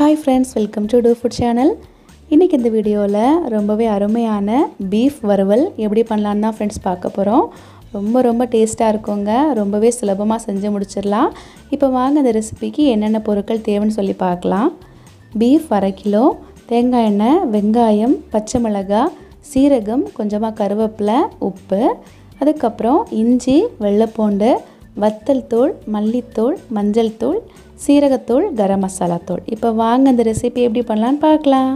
Hi friends, welcome to dofood channel. இன்னைக்கு இந்த வீடியோல ரொம்பவே அருமையான பீஃப் வறுவல் எப்படி பண்ணலாம்னா फ्रेंड्स பார்க்க போறோம். ரொம்ப டேஸ்டா இருக்குங்க. ரொம்பவே சுலபமா செஞ்சு முடிச்சிரலாம். இப்போ வாங்க இந்த ரெசிபிக்கு என்னென்ன பொருட்கள் தேவைன்னு சொல்லி பார்க்கலாம். பீஃப் 1/2 கிலோ, தேங்காய் எண்ணெய், வெங்காயம், பச்சை மிளகாய், சீரகம், கொஞ்சமா கருவேப்பிலை, உப்பு, அதுக்கு அப்புறம் இஞ்சி, வெள்ளைப்பூண்டு, வத்தல் தூள், மல்லித்தூள், மஞ்சள் தூள், சீரகத்தூள், கரம் மசாலா தூள். இப்போ வாங்க இந்த ரெசிபி எப்படி பண்ணலாம்னு பார்க்கலாம்.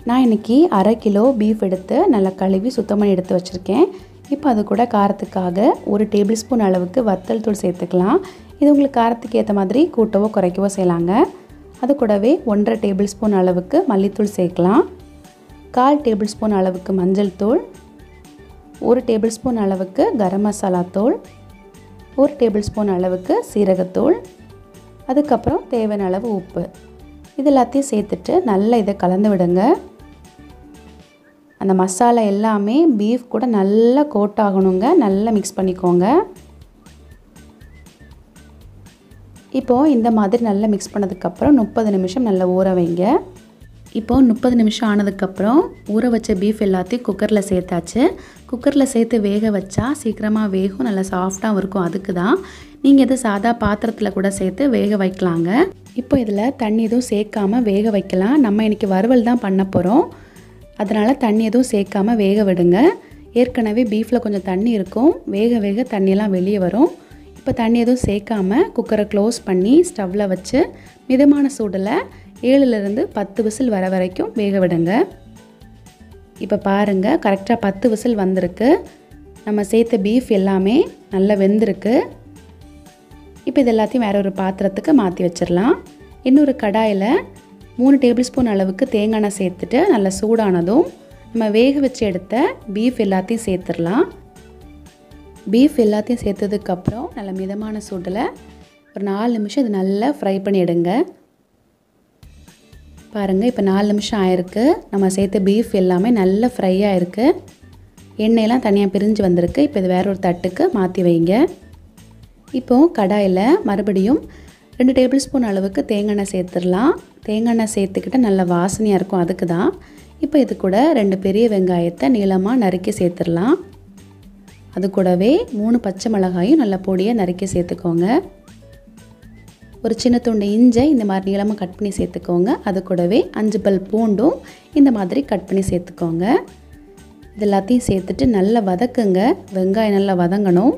நான் இன்னைக்கு 1/2 கிலோ பீஃப் எடுத்து நல்லா கழுவி சுத்தம் பண்ணி எடுத்து வச்சிருக்கேன். இப்போ அது கூட காரத்துக்காக 1 டேபிள் ஸ்பூன் அளவுக்கு வத்தல் தூள் சேர்த்துக்கலாம். இது உங்களுக்கு காரத்துக்கு ஏற்ற மாதிரி கூட்டவோ குறைக்கவோ செய்யலாங்க. அது கூடவே 1/2 டேபிள் ஸ்பூன் அளவுக்கு மல்லித்தூள் சேர்க்கலாம். 1/4 டேபிள் ஸ்பூன் அளவுக்கு மஞ்சள் தூள், 1 டேபிள் ஸ்பூன் அளவுக்கு கரம் மசாலா தூள், 1 டேபிள் ஸ்பூன் அளவுக்கு சீரகத்தூள், அதுக்கப்புறம் தேவையான அளவு உப்பு. இது எல்லாத்தையும் சேர்த்துட்டு நல்லா இதை கலந்து விடுங்க. அந்த மசாலா எல்லாமே பீஃப் கூட நல்லா கோட் ஆகணுங்க. நல்லா மிக்ஸ் பண்ணிக்கோங்க. இப்போது இந்த மாதிரி நல்லா மிக்ஸ் பண்ணதுக்கப்புறம் 30 நிமிஷம் நல்லா ஊற வைங்க. இப்போது 30 நிமிஷம் ஆனதுக்கப்புறம் ஊற வச்ச பீஃப் எல்லாத்தையும் குக்கரில் சேர்த்தாச்சு. குக்கரில் சேர்த்து வேக வச்சா சீக்கிரமாக வேகும், நல்லா சாஃப்டாகவும் இருக்கும். அதுக்கு தான் நீங்கள் இது சாதா பாத்திரத்தில் கூட சேர்த்து வேக வைக்கலாங்க. இப்போ இதில் தண்ணி எதுவும் சேர்க்காமல் வேக வைக்கலாம். நம்ம இன்றைக்கி வறுவல் தான் பண்ண போகிறோம். அதனால் தண்ணி எதுவும் சேர்க்காமல் வேக விடுங்க. ஏற்கனவே பீஃபில் கொஞ்சம் தண்ணி இருக்கும். வேக தண்ணியெல்லாம் வெளியே வரும். இப்போ தண்ணி எதுவும் சேர்க்காமல் குக்கரை க்ளோஸ் பண்ணி ஸ்டவ்வில் வச்சு மிதமான சூடில் 7லிருந்து 10 விசில் வர வரைக்கும் வேக விடுங்க. இப்போ பாருங்கள், கரெக்டாக 10 விசில் வந்திருக்கு. நம்ம சேர்த்த பீஃப் எல்லாமே நல்லா வெந்திருக்கு. இப்போ இது எல்லாத்தையும் வேற ஒரு பாத்திரத்துக்கு மாற்றி வச்சிடலாம். இன்னொரு கடாயில் 3 டேபிள் ஸ்பூன் அளவுக்கு தேங்காய் எண்ணெய் சேர்த்துட்டு நல்லா சூடானதும் நம்ம வேக வச்சு எடுத்த பீஃப் எல்லாத்தையும் சேர்த்துடலாம். பீஃப் எல்லாத்தையும் சேர்த்ததுக்கப்புறம் நல்லா மிதமான சூடில் ஒரு 4 நிமிஷம் இது நல்லா ஃப்ரை பண்ணி எடுங்க. பாருங்கள், இப்போ 4 நிமிஷம் ஆயிருக்கு. நம்ம சேர்த்த பீஃப் எல்லாமே நல்லா ஃப்ரை ஆகிருக்கு. எண்ணெயெல்லாம் தனியாக பிரிஞ்சு வந்திருக்கு. இப்போ இது வேற ஒரு தட்டுக்கு மாற்றி வைங்க. இப்போது கடாயில் மறுபடியும் 2 டேபிள் ஸ்பூன் அளவுக்கு தேங்காய் எண்ணெய் சேர்த்துடலாம். தேங்காய் எண்ணெய் சேர்த்துக்கிட்டு நல்ல வாசனையாக இருக்கும். அதுக்கு தான். இப்போ இது கூட 2 பெரிய வெங்காயத்தை நீளமாக நறுக்கி சேர்த்துடலாம். அது கூடவே 3 பச்சை மிளகாயும் நல்ல பொடியாக நறுக்கி சேர்த்துக்கோங்க. ஒரு சின்ன துண்டு இஞ்சை இந்த மாதிரி நீளமாக கட் பண்ணி சேர்த்துக்கோங்க. அது கூடவே 5 பல் பூண்டும் இந்த மாதிரி கட் பண்ணி சேர்த்துக்கோங்க. இது எல்லாத்தையும் சேர்த்துட்டு நல்லா வதக்குங்க. வெங்காயம் நல்லா வதங்கணும்.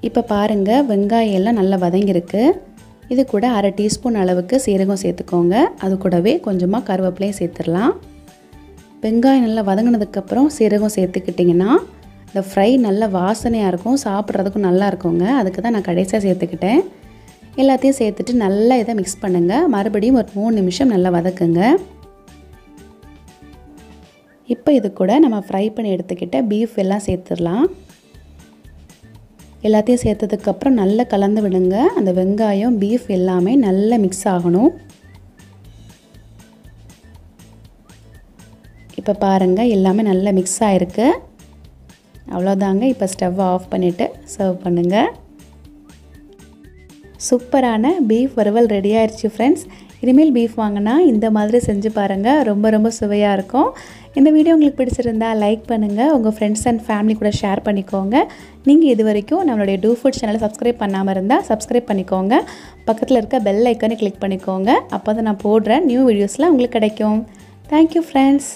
இப்போ பாருங்கள், வெங்காயம் எல்லாம் நல்லா வதங்கியிருக்கு. இது கூட 1/2 டீஸ்பூன் அளவுக்கு சீரகம் சேர்த்துக்கோங்க. அது கூடவே கொஞ்சமாக கருவேப்பிலையும் சேர்த்துடலாம். வெங்காயம் நல்லா வதங்கினதுக்கப்புறம் சீரகம் சேர்த்துக்கிட்டிங்கன்னா இந்த ஃப்ரை நல்லா வாசனையாக இருக்கும், சாப்பிட்றதுக்கும் நல்லா இருக்குங்க. அதுக்கு தான் நான் கடைசியாக சேர்த்துக்கிட்டேன். எல்லாத்தையும் சேர்த்துட்டு நல்லா இதை மிக்ஸ் பண்ணுங்கள். மறுபடியும் ஒரு 3 நிமிஷம் நல்லா வதக்குங்க. இப்போ இது கூட நம்ம ஃப்ரை பண்ணி எடுத்துக்கிட்ட பீஃப் எல்லாம் சேர்த்துடலாம். எல்லாத்தையும் சேர்த்ததுக்கப்புறம் நல்லா கலந்து விடுங்க. அந்த வெங்காயம் பீஃப் எல்லாமே நல்லா மிக்ஸ் ஆகணும். இப்போ பாருங்கள், எல்லாமே நல்லா மிக்ஸ் ஆகிருக்கு. அவ்வளோதாங்க. இப்போ ஸ்டவ் ஆஃப் பண்ணிவிட்டு சர்வ் பண்ணுங்கள். சூப்பரான பீஃப் வறுவல் ரெடி ஆயிடுச்சு ஃப்ரெண்ட்ஸ். இனிமேல் பீஃப் வாங்கினா இந்த மாதிரி செஞ்சு பாருங்கள். ரொம்ப சுவையாக இருக்கும். இந்த வீடியோ உங்களுக்கு பிடிச்சிருந்தா லைக் பண்ணுங்கள். உங்கள் ஃப்ரெண்ட்ஸ் அண்ட் ஃபேமிலி கூட ஷேர் பண்ணிக்கோங்க. நீங்கள் இது வரைக்கும் நம்மளுடைய dofood சேனலை சப்ஸ்கிரைப் பண்ணாமல் இருந்தால் சப்ஸ்கிரைப் பண்ணிக்கோங்க. பக்கத்தில் இருக்க பெல் ஐக்கானை கிளிக் பண்ணிக்கோங்க. அப்போ தான் நான் போடுற நியூ வீடியோஸ்லாம் உங்களுக்கு கிடைக்கும். Thank you friends.